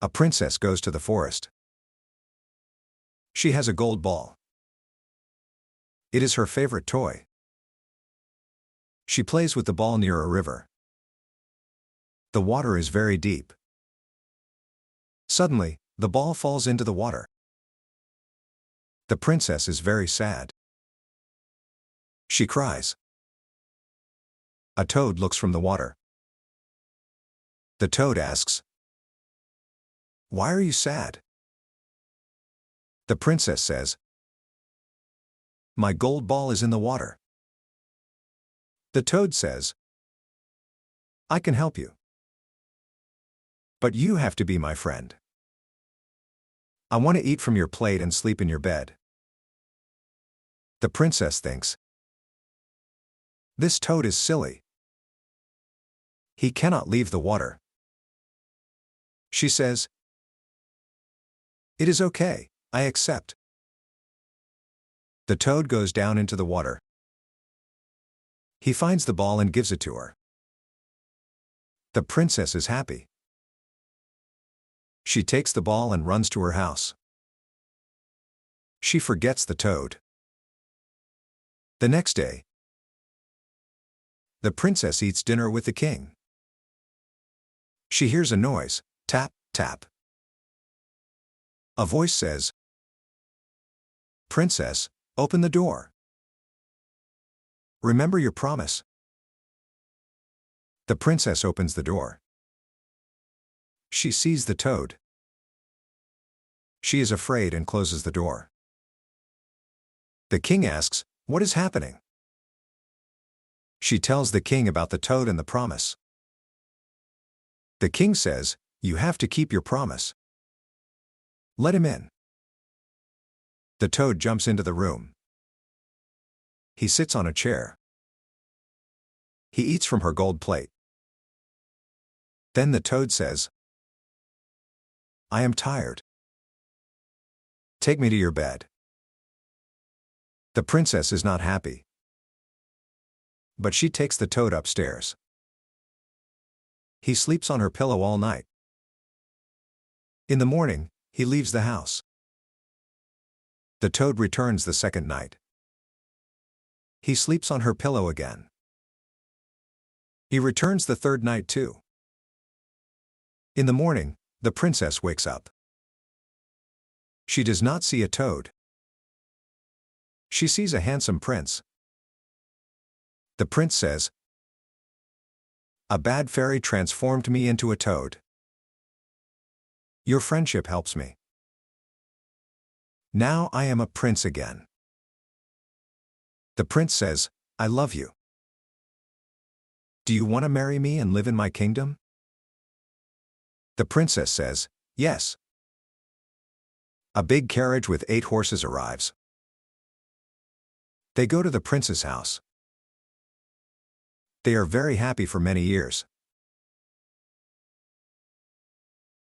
A princess goes to the forest. She has a gold ball. It is her favorite toy. She plays with the ball near a river. The water is very deep. Suddenly, the ball falls into the water. The princess is very sad. She cries. A toad looks from the water. The toad asks, "Why are you sad?" The princess says, "My gold ball is in the water." The toad says, "I can help you. But you have to be my friend. I want to eat from your plate and sleep in your bed." The princess thinks, "This toad is silly. He cannot leave the water." She says, "It is okay, I accept." The toad goes down into the water. He finds the ball and gives it to her. The princess is happy. She takes the ball and runs to her house. She forgets the toad. The next day, the princess eats dinner with the king. She hears a noise, tap, tap. A voice says, "Princess, open the door. Remember your promise." The princess opens the door. She sees the toad. She is afraid and closes the door. The king asks, "What is happening?" She tells the king about the toad and the promise. The king says, "You have to keep your promise. Let him in." The toad jumps into the room. He sits on a chair. He eats from her gold plate. Then the toad says, "I am tired. Take me to your bed." The princess is not happy. But she takes the toad upstairs. He sleeps on her pillow all night. In the morning, he leaves the house. The toad returns the second night. He sleeps on her pillow again. He returns the third night too. In the morning, the princess wakes up. She does not see a toad. She sees a handsome prince. The prince says, "A bad fairy transformed me into a toad. Your friendship helps me. Now I am a prince again." The prince says, "I love you. Do you want to marry me and live in my kingdom?" The princess says, "Yes." A big carriage with 8 horses arrives. They go to the prince's house. They are very happy for many years.